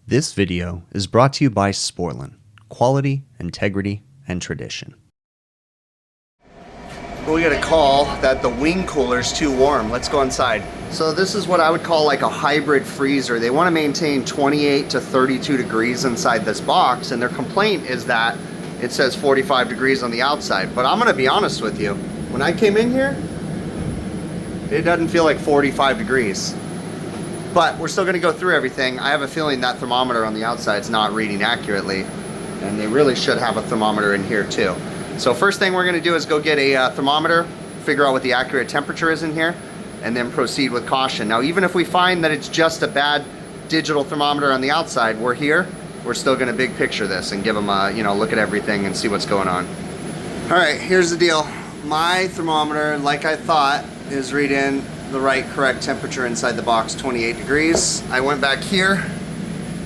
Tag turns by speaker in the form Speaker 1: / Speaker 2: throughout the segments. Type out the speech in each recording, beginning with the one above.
Speaker 1: This video is brought to you by Sporlan, quality, integrity, and tradition.
Speaker 2: We got a call that the wing cooler is too warm. Let's go inside. So this is what I would call like a hybrid freezer. They want to maintain 28 to 32 degrees inside this box, and their complaint is that it says 45 degrees on the outside. But I'm going to be honest with you. When I came in here, it doesn't feel like 45 degrees. But we're still going to go through everything. I have a feeling that thermometer on the outside is not reading accurately, and they really should have a thermometer in here too. So first thing we're going to do is go get a thermometer, figure out what the accurate temperature is in here, and then proceed with caution. Now, even if we find that it's just a bad digital thermometer on the outside, we're still going to big picture this and give them a, look at everything and see what's going on. All right, here's the deal. My thermometer, like I thought, is reading the right correct temperature inside the box, 28 degrees. I went back here.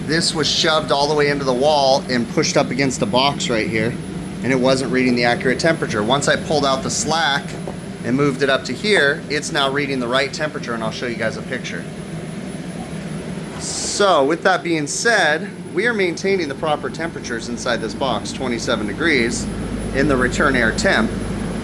Speaker 2: This was shoved all the way into the wall and pushed up against the box right here, and it wasn't reading the accurate temperature. Once I pulled out the slack and moved it up to here, it's now reading the right temperature, and I'll show you guys a picture. So with that being said, we are maintaining the proper temperatures inside this box, 27 degrees in the return air temp,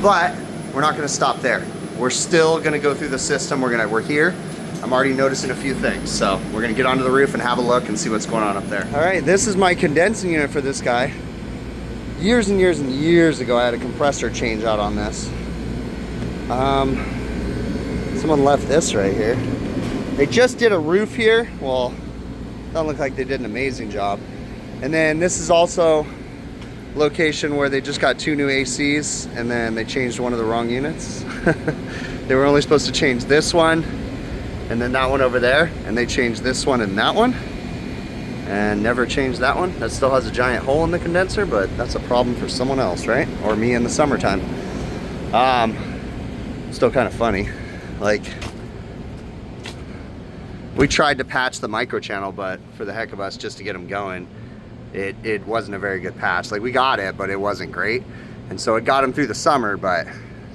Speaker 2: but we're not gonna stop there. We're still gonna go through the system. We're here. I'm already noticing a few things. So we're gonna get onto the roof and have a look and see what's going on up there. All right, this is my condensing unit for this guy. Years and years and years ago, I had a compressor change out on this. Someone left this right here. They just did a roof here. Well, doesn't look like they did an amazing job. And then this is also location where they just got 2 new ACs, and then they changed one of the wrong units. They were only supposed to change this one and then that one over there, and they changed this one and that one and never changed that one. That still has a giant hole in the condenser, but that's a problem for someone else, right? Or me in the summertime. Still kind of funny. Like, we tried to patch the micro channel, but for the heck of us, just to get them going, it wasn't a very good patch. Like, we got it, but it wasn't great. And so it got them through the summer, but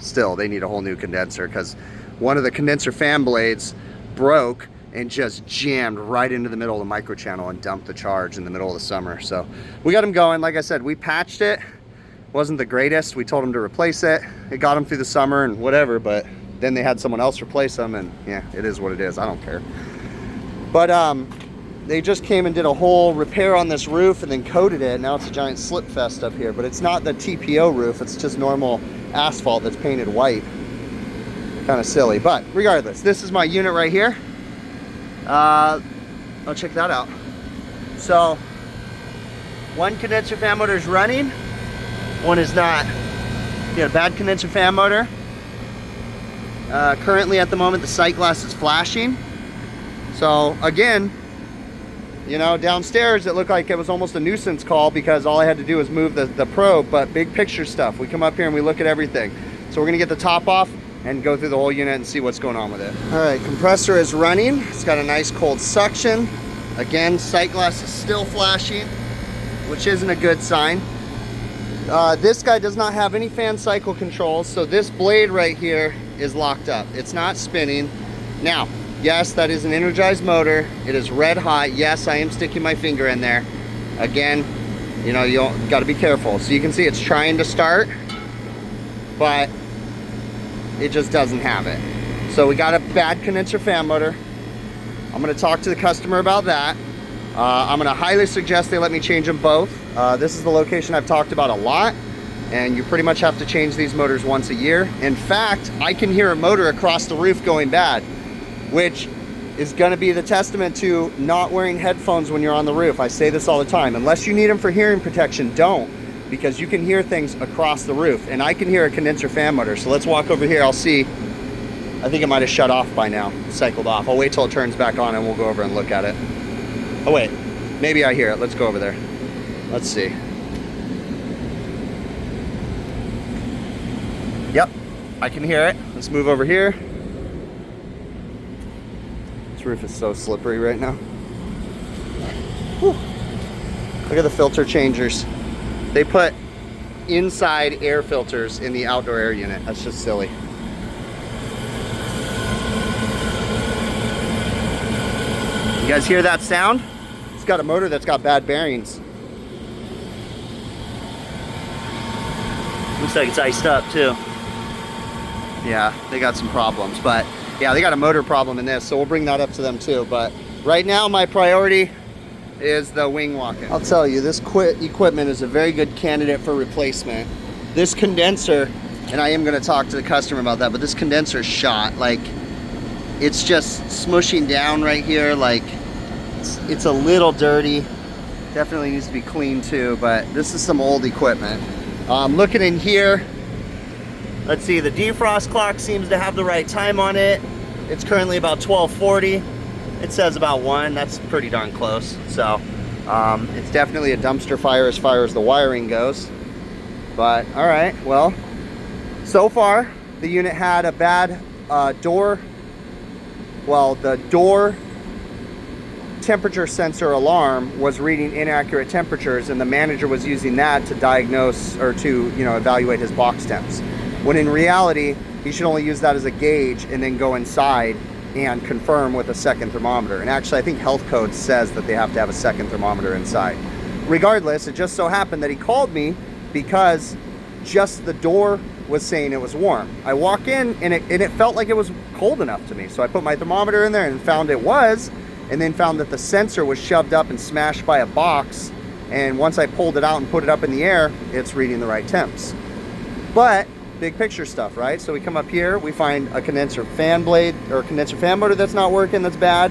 Speaker 2: still they need a whole new condenser, because one of the condenser fan blades broke and just jammed right into the middle of the micro channel and dumped the charge in the middle of the summer. So we got them going. Like I said, we patched it. Wasn't the greatest. We told them to replace it. It got them through the summer and whatever, but then they had someone else replace them, and yeah, it is what it is. I don't care. But they just came and did a whole repair on this roof and then coated it. Now it's a giant slip fest up here, but it's not the TPO roof. It's just normal asphalt that's painted white. Kind of silly, but regardless, this is my unit right here. Oh, check that out. So one condenser fan motor is running, one is not. You got a bad condenser fan motor. Currently at the moment, the sight glass is flashing. So again, downstairs it looked like it was almost a nuisance call, because all I had to do was move the probe, but big picture stuff. We come up here and we look at everything. So we're gonna get the top off and go through the whole unit and see what's going on with it. All right, compressor is running. It's got a nice cold suction. Again, sight glass is still flashing, which isn't a good sign. This guy does not have any fan cycle controls, so this blade right here is locked up. It's not spinning. Now, yes, that is an energized motor. It is red hot. Yes, I am sticking my finger in there. Again, you gotta be careful. So you can see it's trying to start, but it just doesn't have it. So we got a bad condenser fan motor. I'm gonna talk to the customer about that. I'm gonna highly suggest they let me change them both. This is the location I've talked about a lot, and you pretty much have to change these motors once a year. In fact, I can hear a motor across the roof going bad, which is gonna be the testament to not wearing headphones when you're on the roof. I say this all the time. Unless you need them for hearing protection, don't, because you can hear things across the roof, and I can hear a condenser fan motor. So let's walk over here. I'll see. I think it might have shut off by now, cycled off. I'll wait till it turns back on and we'll go over and look at it. Oh wait, maybe I hear it. Let's go over there. Let's see. Yep, I can hear it. Let's move over here. This roof is so slippery right now. Whew. Look at the filter changers. They put inside air filters in the outdoor air unit. That's just silly. You guys hear that sound? It's got a motor that's got bad bearings.
Speaker 3: Looks like it's iced up too.
Speaker 2: Yeah, they got some problems, but yeah, they got a motor problem in this, so we'll bring that up to them too. But right now, my priority is the wing walking. I'll tell you, this equipment is a very good candidate for replacement. This condenser, and I am going to talk to the customer about that, but this condenser is shot. Like, it's just smushing down right here. Like, it's a little dirty. Definitely needs to be cleaned too, but this is some old equipment. Looking in here, let's see, the defrost clock seems to have the right time on it. It's currently about 12:40. It says about 1. That's pretty darn close. So it's definitely a dumpster fire as far as the wiring goes. But all right, well, so far the unit had a bad door. Well, the door temperature sensor alarm was reading inaccurate temperatures, and the manager was using that to diagnose or to, you know, evaluate his box temps. When in reality, he should only use that as a gauge and then go inside and confirm with a second thermometer. And actually, I think health code says that they have to have a second thermometer inside. Regardless, it just so happened that he called me because just the door was saying it was warm. I walk in and it felt like it was cold enough to me. So I put my thermometer in there and found it was, and then found that the sensor was shoved up and smashed by a box. And once I pulled it out and put it up in the air, it's reading the right temps. But big picture stuff, right? So we come up here, we find a condenser fan blade or condenser fan motor that's not working, that's bad,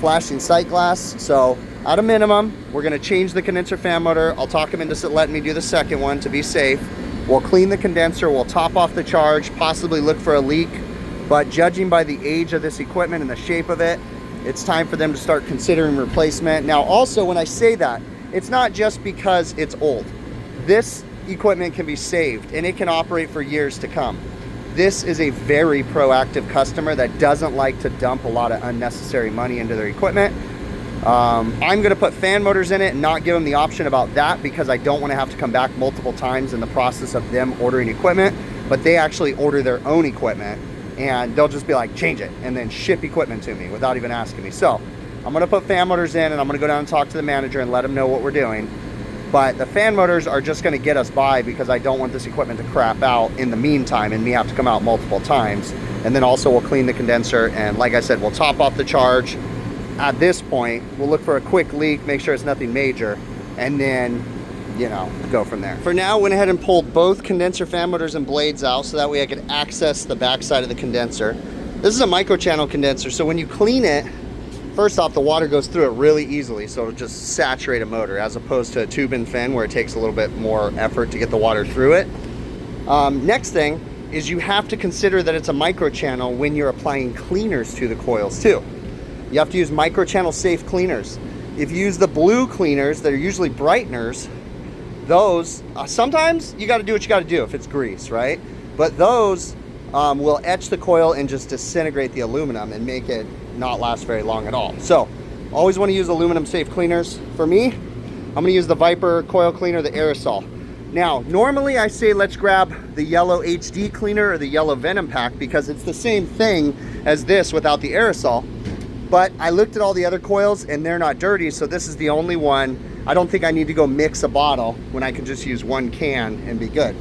Speaker 2: flashing sight glass. So at a minimum, we're gonna change the condenser fan motor. I'll talk him into letting me do the second one to be safe. We'll clean the condenser, we'll top off the charge, possibly look for a leak. But judging by the age of this equipment and the shape of it, it's time for them to start considering replacement. Now also, when I say that, it's not just because it's old. This equipment can be saved and it can operate for years to come. This is a very proactive customer that doesn't like to dump a lot of unnecessary money into their equipment. I'm gonna put fan motors in it and not give them the option about that because I don't wanna have to come back multiple times in the process of them ordering equipment, but they actually order their own equipment and they'll just be like, change it, and then ship equipment to me without even asking me. So I'm gonna put fan motors in and I'm gonna go down and talk to the manager and let him know what we're doing. But the fan motors are just gonna get us by because I don't want this equipment to crap out in the meantime and me have to come out multiple times. And then also we'll clean the condenser and like I said, we'll top off the charge. At this point, we'll look for a quick leak, make sure it's nothing major, and then, you know, go from there. For now, went ahead and pulled both condenser fan motors and blades out so that way I could access the back side of the condenser. This is a microchannel condenser, so when you clean it, first off, the water goes through it really easily, so it'll just saturate a motor, as opposed to a tube and fin where it takes a little bit more effort to get the water through it. Next thing is you have to consider that it's a microchannel when you're applying cleaners to the coils too. You have to use microchannel safe cleaners. If you use the blue cleaners that are usually brighteners, those, sometimes you gotta do what you gotta do if it's grease, right? But those will etch the coil and just disintegrate the aluminum and make it not last very long at all. So always want to use aluminum safe cleaners. For me, I'm going to use the Viper coil cleaner, the aerosol. Now normally I say let's grab the yellow HD cleaner or the yellow Venom pack because it's the same thing as this without the aerosol, but I looked at all the other coils and they're not dirty, so this is the only one. I don't think I need to go mix a bottle when I can just use one can and be good.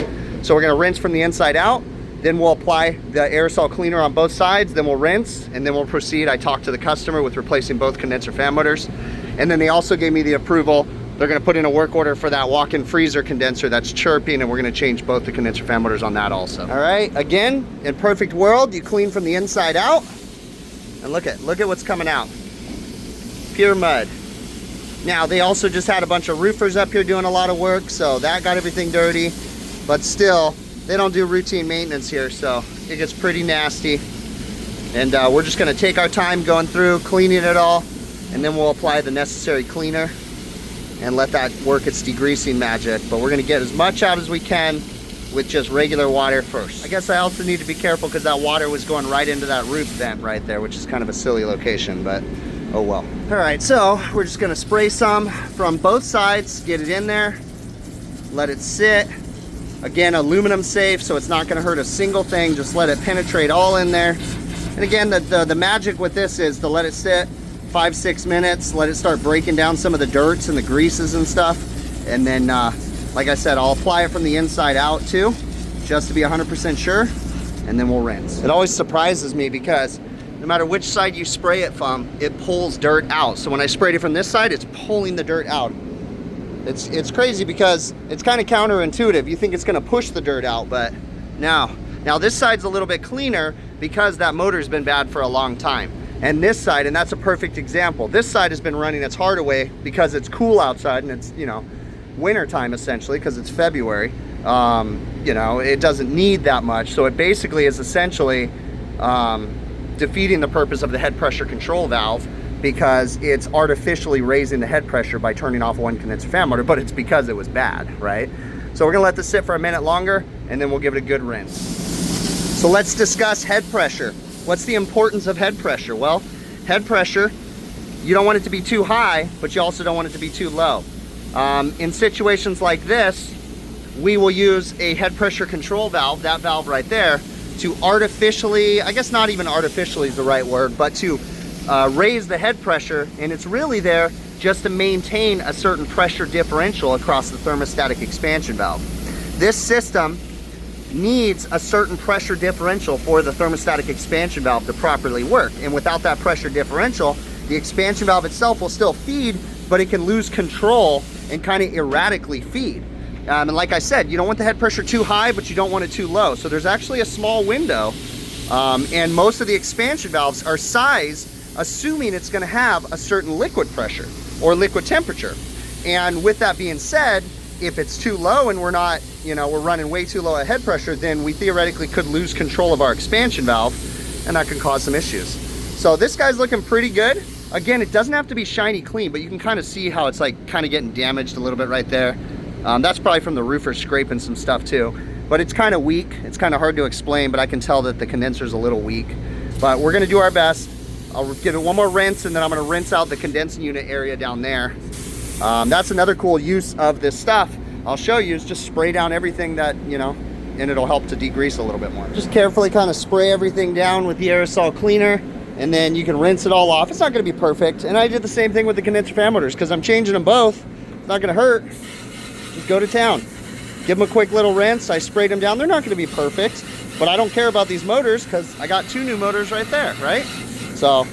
Speaker 2: So we're going to rinse from the inside out. Then we'll apply the aerosol cleaner on both sides, then we'll rinse, and then we'll proceed. I talked to the customer with replacing both condenser fan motors. And then they also gave me the approval. They're gonna put in a work order for that walk-in freezer condenser that's chirping, and we're gonna change both the condenser fan motors on that also. All right, again, in perfect world, you clean from the inside out, and look at what's coming out. Pure mud. Now, they also just had a bunch of roofers up here doing a lot of work, so that got everything dirty, but still, they don't do routine maintenance here, so it gets pretty nasty. And we're just gonna take our time going through, cleaning it all, and then we'll apply the necessary cleaner and let that work its degreasing magic. But we're gonna get as much out as we can with just regular water first. I guess I also need to be careful because that water was going right into that roof vent right there, which is kind of a silly location, but oh well. All right, so we're just gonna spray some from both sides, get it in there, let it sit. Again, aluminum safe, so it's not gonna hurt a single thing. Just let it penetrate all in there. And again, the magic with this is to let it sit, 5-6 minutes, let it start breaking down some of the dirts and the greases and stuff. And then, like I said, I'll apply it from the inside out too, just to be 100% sure, and then we'll rinse. It always surprises me because no matter which side you spray it from, it pulls dirt out. So when I sprayed it from this side, it's pulling the dirt out. It's crazy because it's kind of counterintuitive. You think it's gonna push the dirt out, but now this side's a little bit cleaner because that motor's been bad for a long time. And this side, and that's a perfect example, this side has been running its heart away because it's cool outside and it's, you know, winter time essentially, because it's February. You know, it doesn't need that much, so it basically is essentially defeating the purpose of the head pressure control valve, because it's artificially raising the head pressure by turning off one condenser fan motor, but it's because it was bad, right? So we're gonna let this sit for a minute longer and then we'll give it a good rinse. So let's discuss head pressure. What's the importance of head pressure? Well, head pressure, you don't want it to be too high, but you also don't want it to be too low. In situations like this, we will use a head pressure control valve, that valve right there, to artificially, I guess not even artificially is the right word, but to raise the head pressure, and it's really there just to maintain a certain pressure differential across the thermostatic expansion valve. This system needs a certain pressure differential for the thermostatic expansion valve to properly work, and without that pressure differential, the expansion valve itself will still feed, but it can lose control and kind of erratically feed. And like I said, you don't want the head pressure too high, but you don't want it too low. So there's actually a small window, and most of the expansion valves are sized assuming it's going to have a certain liquid pressure or liquid temperature. And with that being said, if it's too low and we're not, you know, we're running way too low at head pressure, then we theoretically could lose control of our expansion valve, and that can cause some issues. So this guy's looking pretty good. Again, it doesn't have to be shiny clean, but you can kind of see how it's like kind of getting damaged a little bit right there. That's probably from the roofer scraping some stuff too, but it's kind of weak. It's kind of hard to explain, but I can tell that the condenser's a little weak, but we're gonna do our best. I'll give it one more rinse, and then I'm gonna rinse out the condensing unit area down there. That's another cool use of this stuff I'll show you, is just spray down everything that, you know, and it'll help to degrease a little bit more. Just carefully kind of spray everything down with the aerosol cleaner, and then you can rinse it all off. It's not gonna be perfect, and I did the same thing with the condenser fan motors because I'm changing them both. It's not gonna hurt. Just go to town. Give them a quick little rinse. I sprayed them down. They're not gonna be perfect, but I don't care about these motors because I got 2 new motors right there, right? So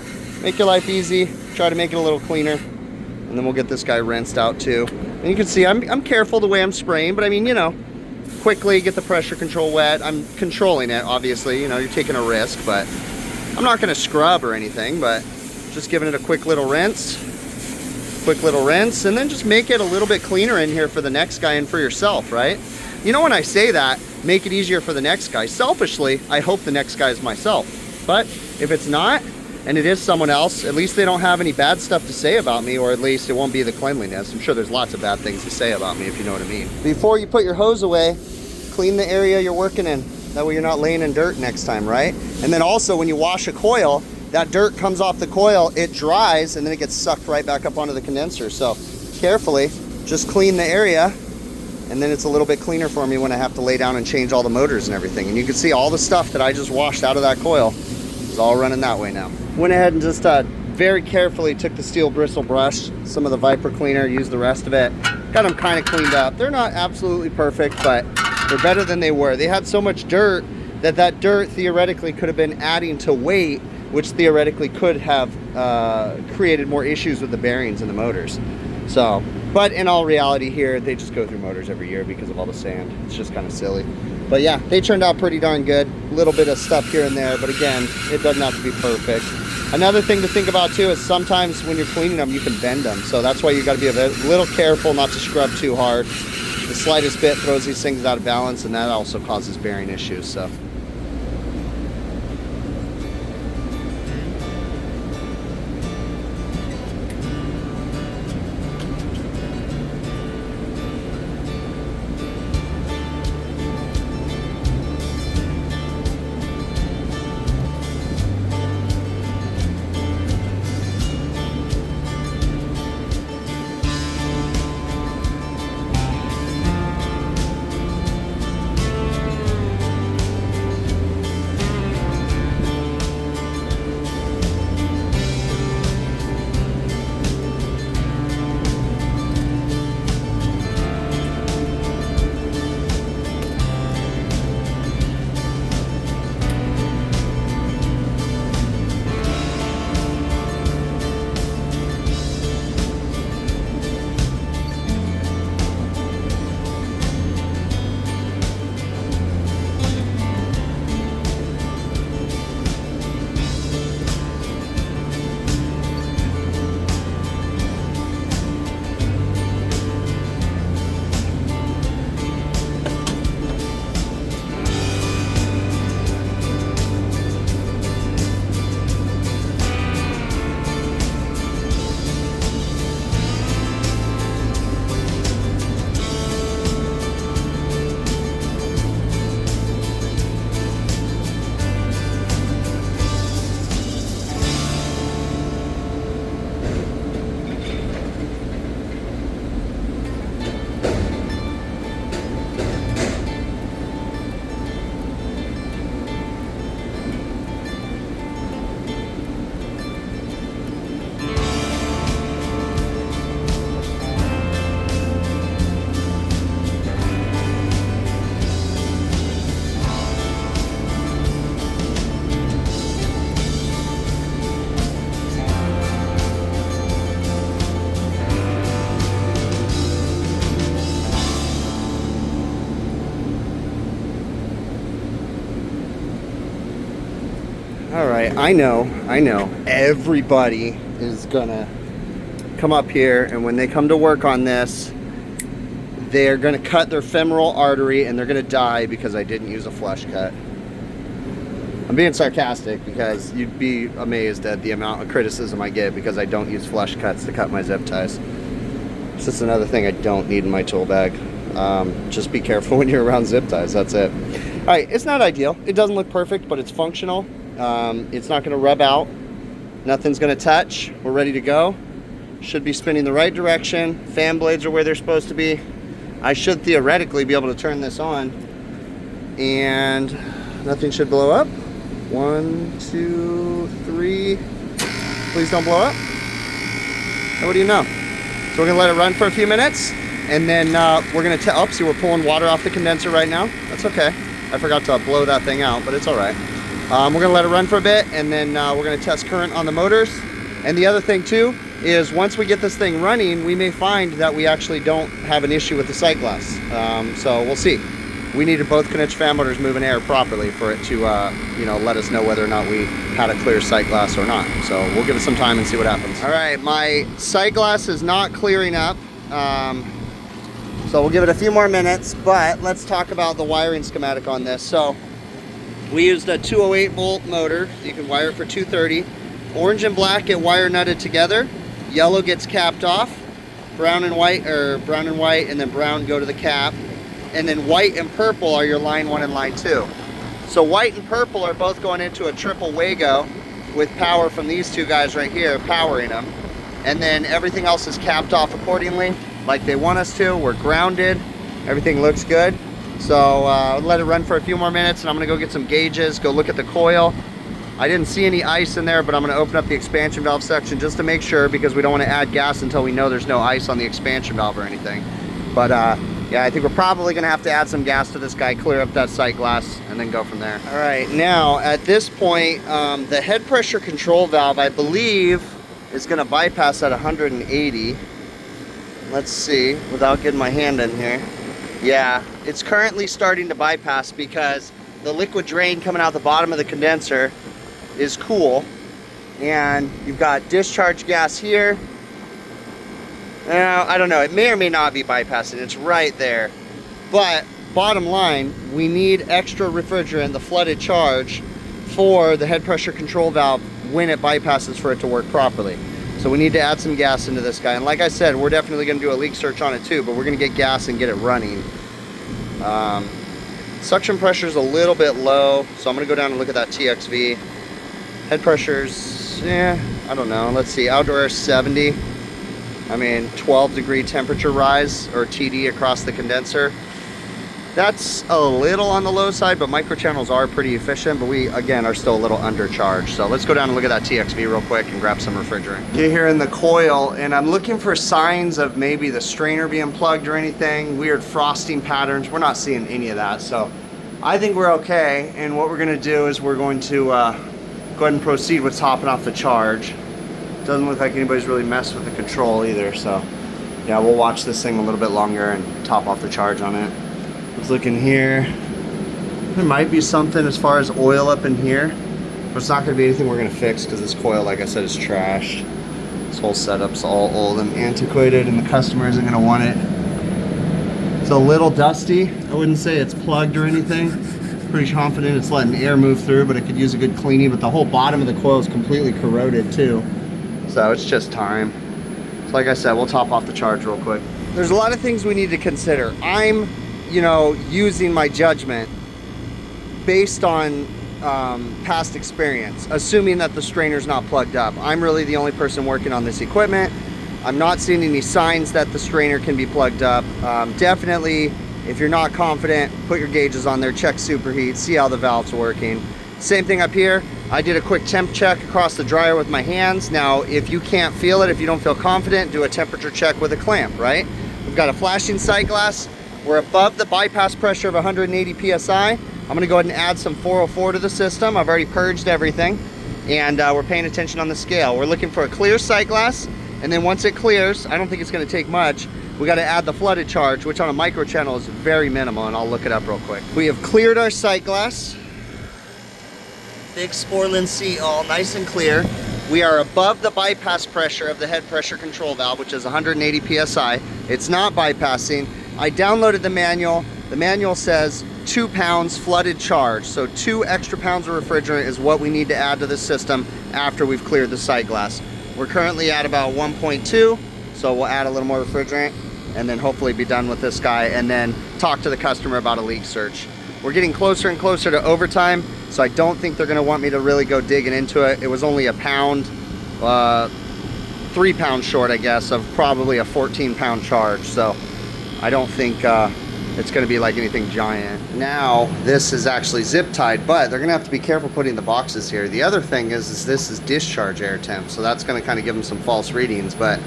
Speaker 2: make your life easy, try to make it a little cleaner, and then we'll get this guy rinsed out too. And you can see I'm careful the way I'm spraying, but I mean, you know, quickly get the pressure control wet. I'm controlling it, obviously, you know, you're taking a risk, but I'm not gonna scrub or anything, but just giving it a quick little rinse, and then just make it a little bit cleaner in here for the next guy and for yourself, right? You know, when I say that, make it easier for the next guy, selfishly, I hope the next guy is myself. But if it's not, and it is someone else, at least they don't have any bad stuff to say about me, or at least it won't be the cleanliness. I'm sure there's lots of bad things to say about me, if you know what I mean. Before you put your hose away, clean the area you're working in. That way you're not laying in dirt next time, right? And then also when you wash a coil, that dirt comes off the coil, it dries, and then it gets sucked right back up onto the condenser. So carefully, just clean the area, and then it's a little bit cleaner for me when I have to lay down and change all the motors and everything. And you can see all the stuff that I just washed out of that coil is all running that way now. Went ahead and just very carefully took the steel bristle brush, some of the Viper cleaner, used the rest of it. Got them kind of cleaned up. They're not absolutely perfect, but they're better than they were. They had so much dirt that dirt theoretically could have been adding to weight, which theoretically could have created more issues with the bearings and the motors. So, but in all reality here, they just go through motors every year because of all the sand. It's just kind of silly. But yeah, they turned out pretty darn good. A little bit of stuff here and there, but again, it doesn't have to be perfect. Another thing to think about too is sometimes when you're cleaning them, you can bend them. So that's why you got to be a little careful not to scrub too hard. The slightest bit throws these things out of balance, and that also causes bearing issues. So. right, I know, everybody is gonna come up here, and when they come to work on this, they're gonna cut their femoral artery and they're gonna die because I didn't use a flush cut. I'm being sarcastic because you'd be amazed at the amount of criticism I get because I don't use flush cuts to cut my zip ties. It's just another thing I don't need in my tool bag. Just be careful when you're around zip ties, that's it. All right, it's not ideal. It doesn't look perfect, but it's functional. It's not gonna rub out. Nothing's gonna touch. We're ready to go. Should be spinning the right direction. Fan blades are where they're supposed to be. I should theoretically be able to turn this on and nothing should blow up. 1, 2, 3. Please don't blow up. And what do you know? So we're gonna let it run for a few minutes, and then we're gonna see, we're pulling water off the condenser right now. That's okay. I forgot to blow that thing out, but it's all right. We're gonna let it run for a bit, and then we're gonna test current on the motors. And the other thing too is once we get this thing running, we may find that we actually don't have an issue with the sight glass. So we'll see. We needed both Kniche fan motors moving air properly for it to, you know, let us know whether or not we had a clear sight glass or not. So we'll give it some time and see what happens. All right, my sight glass is not clearing up. So we'll give it a few more minutes, but let's talk about the wiring schematic on this. So we used a 208 volt motor. You can wire it for 230. Orange and black get wire nutted together. Yellow gets capped off. Brown and white, and then brown go to the cap. And then white and purple are your line 1 and line 2. So white and purple are both going into a triple Wago with power from these two guys right here powering them. And then everything else is capped off accordingly, like they want us to. We're grounded. Everything looks good. So let it run for a few more minutes, and I'm gonna go get some gauges, go look at the coil. I didn't see any ice in there, but I'm gonna open up the expansion valve section just to make sure, because we don't wanna add gas until we know there's no ice on the expansion valve or anything. But yeah, I think we're probably gonna have to add some gas to this guy, clear up that sight glass, and then go from there. All right, now at this point, the head pressure control valve, I believe, is gonna bypass at 180. Let's see, without getting my hand in here. Yeah, it's currently starting to bypass because the liquid drain coming out the bottom of the condenser is cool, and you've got discharge gas here. Now, I don't know, it may or may not be bypassing, it's right there. But bottom line, we need extra refrigerant, the flooded charge, for the head pressure control valve when it bypasses for it to work properly. So we need to add some gas into this guy. And like I said, we're definitely gonna do a leak search on it too, but we're gonna get gas and get it running. Suction pressure is a little bit low, so I'm gonna go down and look at that TXV. Head pressure's, I don't know. Let's see, outdoor air 70. I mean, 12-degree temperature rise, or TD, across the condenser. That's a little on the low side, but microchannels are pretty efficient, but we, again, are still a little undercharged. So let's go down and look at that TXV real quick and grab some refrigerant. Get here in the coil, and I'm looking for signs of maybe the strainer being plugged or anything, weird frosting patterns. We're not seeing any of that, so I think we're okay. And what we're gonna do is we're going to go ahead and proceed with topping off the charge. Doesn't look like anybody's really messed with the control either, so yeah, we'll watch this thing a little bit longer and top off the charge on it. Let's look in here. There might be something as far as oil up in here, but it's not going to be anything we're going to fix because this coil, like I said, is trashed. This whole setup's all old and antiquated, and the customer isn't going to want it. It's a little dusty. I wouldn't say it's plugged or anything. Pretty confident it's letting air move through, but it could use a good cleaning. But the whole bottom of the coil is completely corroded too, so it's just time. So like I said, we'll top off the charge real quick. There's a lot of things we need to consider. I'm, you know, using my judgment based on past experience, assuming that the strainer's not plugged up. I'm really the only person working on this equipment. I'm not seeing any signs that the strainer can be plugged up. Definitely, if you're not confident, put your gauges on there, check superheat, see how the valve's working. Same thing up here. I did a quick temp check across the dryer with my hands. Now, if you can't feel it, if you don't feel confident, do a temperature check with a clamp, right? We've got a flashing sight glass. We're above the bypass pressure of 180 PSI. I'm gonna go ahead and add some 404 to the system. I've already purged everything, and we're paying attention on the scale. We're looking for a clear sight glass, and then once it clears, I don't think it's gonna take much, we gotta add the flooded charge, which on a micro channel is very minimal, and I'll look it up real quick. We have cleared our sight glass. Big Sporlan seat, all nice and clear. We are above the bypass pressure of the head pressure control valve, which is 180 PSI. It's not bypassing. I downloaded the manual. The manual says 2 pounds flooded charge. So 2 extra pounds of refrigerant is what we need to add to the system after we've cleared the sight glass. We're currently at about 1.2, so we'll add a little more refrigerant and then hopefully be done with this guy and then talk to the customer about a leak search. We're getting closer and closer to overtime, so I don't think they're gonna want me to really go digging into it. It was only a pound, 3 pounds short, I guess, of probably a 14-pound charge. So I don't think it's gonna be like anything giant. Now, this is actually zip tied, but they're gonna have to be careful putting the boxes here. The other thing is this is discharge air temp, so that's gonna kind of give them some false readings, but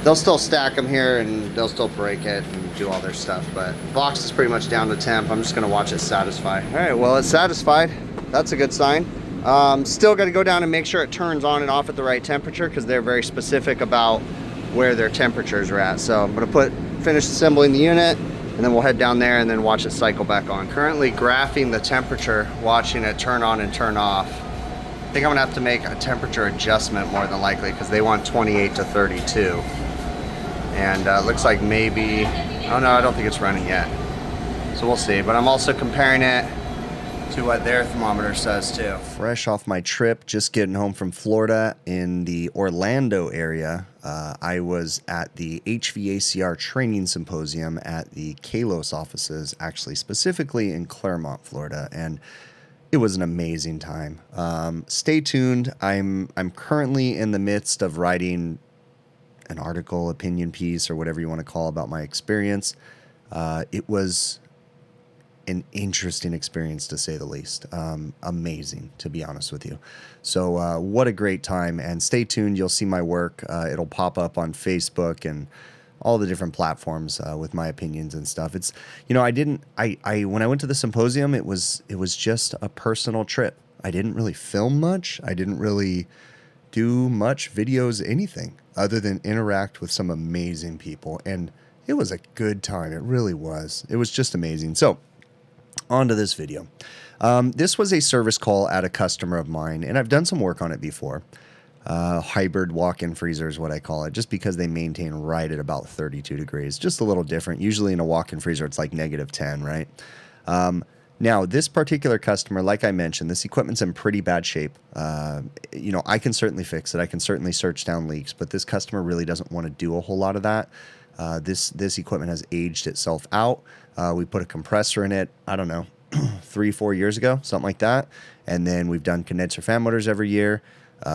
Speaker 2: they'll still stack them here and they'll still break it and do all their stuff. But the box is pretty much down to temp. I'm just gonna watch it satisfy. All right, well, it's satisfied. That's a good sign. Still gotta go down and make sure it turns on and off at the right temperature because they're very specific about where their temperatures are at. So I'm gonna finish assembling the unit and then we'll head down there and then watch it cycle back on. Currently graphing the temperature, watching it turn on and turn off. I think I'm gonna have to make a temperature adjustment more than likely because they want 28 to 32. And looks like maybe, oh no, I don't think it's running yet. So we'll see, but I'm also comparing it to what their thermometer says too.
Speaker 1: Fresh off my trip, just getting home from Florida in the Orlando area. I was at the HVACR training symposium at the Kalos offices, actually specifically in Claremont, Florida. And it was an amazing time. Stay tuned. I'm currently in the midst of writing an article, opinion piece, or whatever you want to call about my experience. It was an interesting experience to say the least. Amazing, to be honest with you. So what a great time, and stay tuned. You'll see my work. It'll pop up on Facebook and all the different platforms with my opinions and stuff. It's, you know, when I went to the symposium, it was just a personal trip. I didn't really film much. I didn't really do much videos, anything other than interact with some amazing people. And it was a good time. It really was. It was just amazing. So on to this video. This was a service call at a customer of mine, and I've done some work on it before. Hybrid walk-in freezer is what I call it, just because they maintain right at about 32 degrees. Just a little different. Usually in a walk-in freezer, it's like -10, right? Now, this particular customer, like I mentioned, this equipment's in pretty bad shape. You know, I can certainly fix it. I can certainly search down leaks, but this customer really doesn't want to do a whole lot of that. This equipment has aged itself out. We put a compressor in it, I don't know, 3-4 years ago, something like that. And then we've done condenser fan motors every year.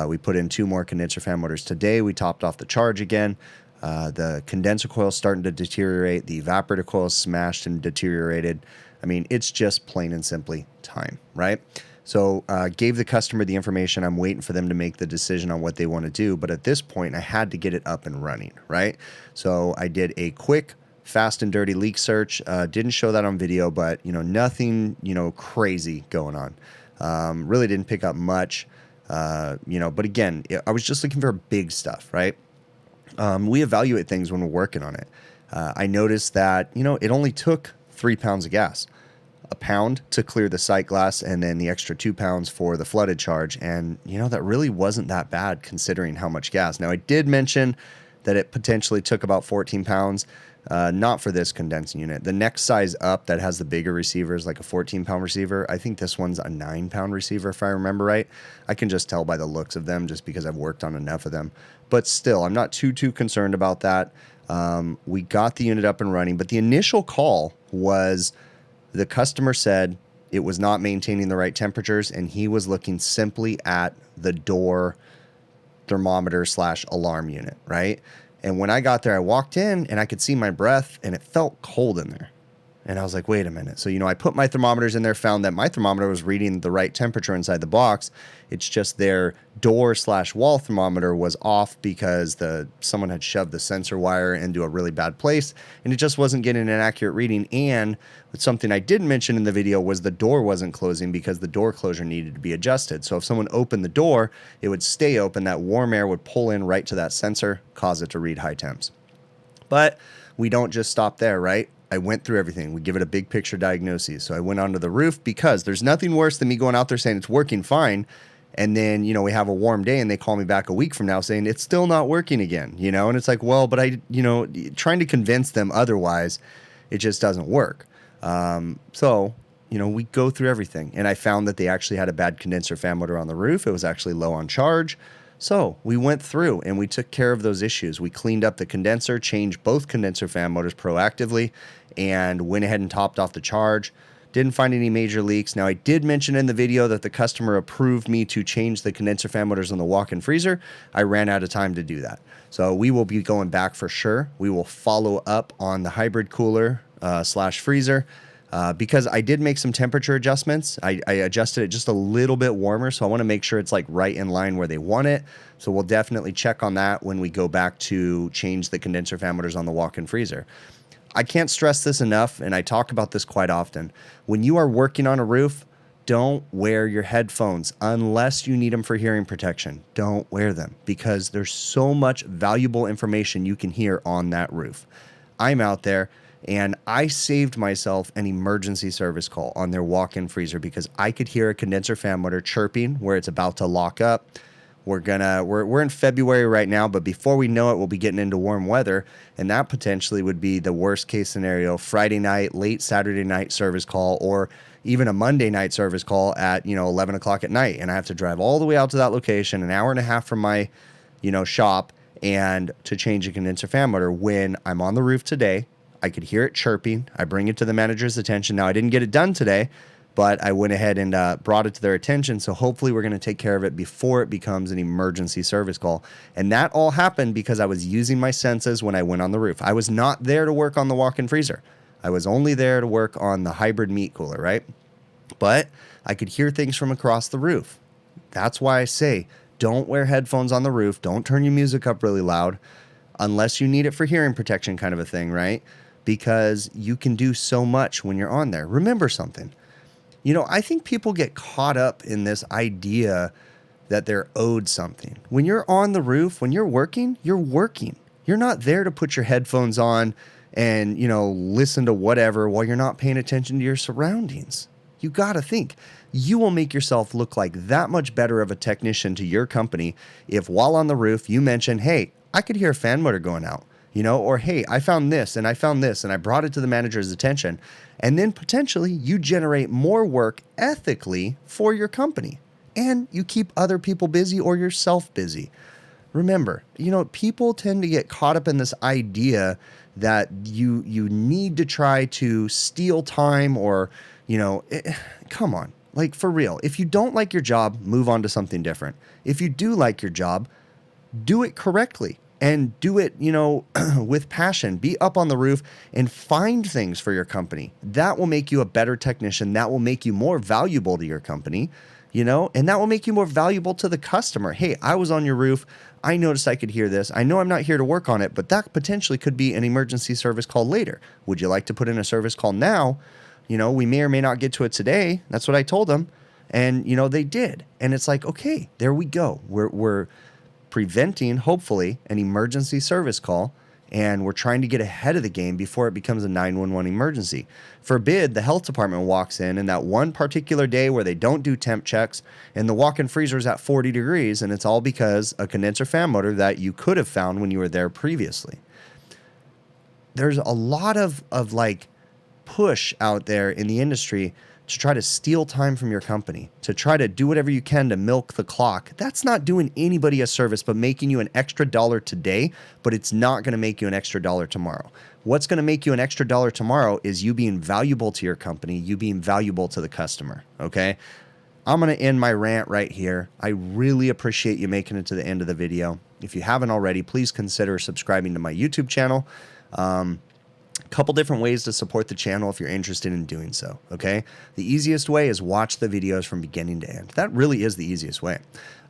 Speaker 1: We put in 2 more condenser fan motors today. We topped off the charge again. The condenser coil's starting to deteriorate. The evaporator coil's smashed and deteriorated. I mean, it's just plain and simply time, right? So gave the customer the information. I'm waiting for them to make the decision on what they want to do. But at this point, I had to get it up and running, right? So I did a quick, fast and dirty leak search. Didn't show that on video, but, you know, nothing, you know, crazy going on. Really didn't pick up much, you know, but again, I was just looking for big stuff, right? We evaluate things when we're working on it. I noticed that, you know, it only took 3 pounds of gas, a pound to clear the sight glass, and then the extra 2 pounds for the flooded charge. And, you know, that really wasn't that bad considering how much gas. Now, I did mention that it potentially took about 14 pounds, not for this condensing unit. The next size up that has the bigger receivers, like a 14-pound receiver, I think this one's a 9-pound receiver, if I remember right. I can just tell by the looks of them just because I've worked on enough of them. But still, I'm not too concerned about that. We got the unit up and running, but the initial call was the customer said it was not maintaining the right temperatures, and he was looking simply at the door thermometer / alarm unit, right? And when I got there, I walked in and I could see my breath and it felt cold in there. And I was like, wait a minute. So, you know, I put my thermometers in there, found that my thermometer was reading the right temperature inside the box. It's just their door / wall thermometer was off because someone had shoved the sensor wire into a really bad place and it just wasn't getting an accurate reading. And something I didn't mention in the video was the door wasn't closing because the door closure needed to be adjusted. So if someone opened the door, it would stay open. That warm air would pull in right to that sensor, cause it to read high temps. But we don't just stop there, right? I went through everything. We give it a big picture diagnosis. So I went onto the roof because there's nothing worse than me going out there saying it's working fine. And then, you know, we have a warm day and they call me back a week from now saying it's still not working again, you know? And it's like, well, but trying to convince them otherwise, it just doesn't work. So, you know, we go through everything. And I found that they actually had a bad condenser fan motor on the roof. It was actually low on charge. So we went through and we took care of those issues. We cleaned up the condenser, changed both condenser fan motors proactively, and went ahead and topped off the charge. Didn't find any major leaks. Now, I did mention in the video that the customer approved me to change the condenser fan motors on the walk-in freezer. I ran out of time to do that. So we will be going back for sure. We will follow up on the hybrid cooler / freezer. Because I did make some temperature adjustments. I adjusted it just a little bit warmer, so I want to make sure it's like right in line where they want it. So we'll definitely check on that when we go back to change the condenser fan motors on the walk-in freezer. I can't stress this enough, and I talk about this quite often. When you are working on a roof, don't wear your headphones unless you need them for hearing protection. Don't wear them because there's so much valuable information you can hear on that roof. I'm out there. And I saved myself an emergency service call on their walk-in freezer because I could hear a condenser fan motor chirping where it's about to lock up. We're in February right now, but before we know it, we'll be getting into warm weather, and that potentially would be the worst case scenario: Friday night, late Saturday night service call, or even a Monday night service call at 11 o'clock at night, and I have to drive all the way out to that location, an hour and a half from my shop, and to change a condenser fan motor when I'm on the roof today. I could hear it chirping. I bring it to the manager's attention. Now, I didn't get it done today, but I went ahead and brought it to their attention. So hopefully we're going to take care of it before it becomes an emergency service call. And that all happened because I was using my senses when I went on the roof. I was not there to work on the walk-in freezer. I was only there to work on the hybrid meat cooler, right? But I could hear things from across the roof. That's why I say don't wear headphones on the roof. Don't turn your music up really loud unless you need it for hearing protection, kind of a thing, right? Because you can do so much when you're on there. Remember something. I think people get caught up in this idea that they're owed something. When you're on the roof, when you're working, you're working. You're not there to put your headphones on and, listen to whatever while you're not paying attention to your surroundings. You got to think. You will make yourself look like that much better of a technician to your company if while on the roof you mention, hey, I could hear a fan motor going out. Or, hey, I found this and I found this and I brought it to the manager's attention. And then potentially you generate more work ethically for your company and you keep other people busy or yourself busy. Remember, people tend to get caught up in this idea that you need to try to steal time or, come on, like for real. If you don't like your job, move on to something different. If you do like your job, do it correctly. And do it, with passion. Be up on the roof and find things for your company. That will make you a better technician. That will make you more valuable to your company, and that will make you more valuable to the customer. Hey, I was on your roof. I noticed I could hear this. I know I'm not here to work on it, but that potentially could be an emergency service call later. Would you like to put in a service call now? We may or may not get to it today. That's what I told them. And, they did. And it's like, okay, there we go. We're preventing, hopefully, an emergency service call, and we're trying to get ahead of the game before it becomes a 911 emergency. Forbid the health department walks in that one particular day where they don't do temp checks and the walk-in freezer is at 40 degrees, and it's all because a condenser fan motor that you could have found when you were there previously. There's a lot of push out there in the industry to try to steal time from your company, to try to do whatever you can to milk the clock. That's not doing anybody a service, but making you an extra dollar today, but it's not going to make you an extra dollar tomorrow. What's going to make you an extra dollar tomorrow is you being valuable to your company, you being valuable to the customer, okay? I'm going to end my rant right here. I really appreciate you making it to the end of the video. If you haven't already, please consider subscribing to my YouTube channel. Couple different ways to support the channel if you're interested in doing so, okay? The easiest way is watch the videos from beginning to end. That really is the easiest way.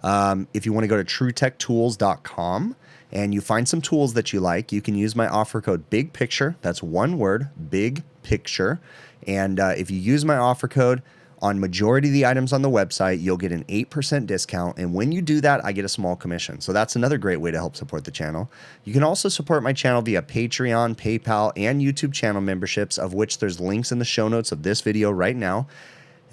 Speaker 1: If you want to go to truetech.tools.com and you find some tools that you like, you can use my offer code BIGPICTURE. That's one word, BIG PICTURE. And if you use my offer code, On majority of the items on the website, you'll get an 8% discount. And when you do that, I get a small commission. So that's another great way to help support the channel. You can also support my channel via Patreon, PayPal, and YouTube channel memberships, of which there's links in the show notes of this video right now.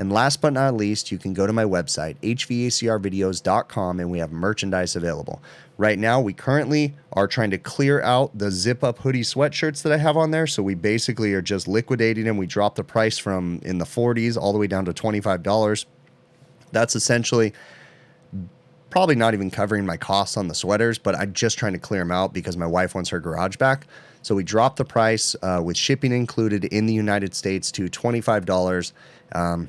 Speaker 1: And last but not least, you can go to my website, hvacrvideos.com, and we have merchandise available. Right now, we currently are trying to clear out the zip-up hoodie sweatshirts that I have on there. So we basically are just liquidating them. We dropped the price from in the 40s all the way down to $25. That's essentially probably not even covering my costs on the sweaters, but I'm just trying to clear them out because my wife wants her garage back. So we dropped the price with shipping included in the United States to $25.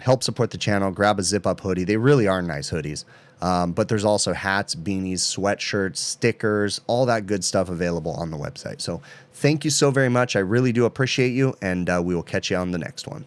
Speaker 1: Help support the channel. Grab a zip-up hoodie. They really are nice hoodies. But there's also hats, beanies, sweatshirts, stickers, all that good stuff available on the website. So thank you so very much. I really do appreciate you, and we will catch you on the next one.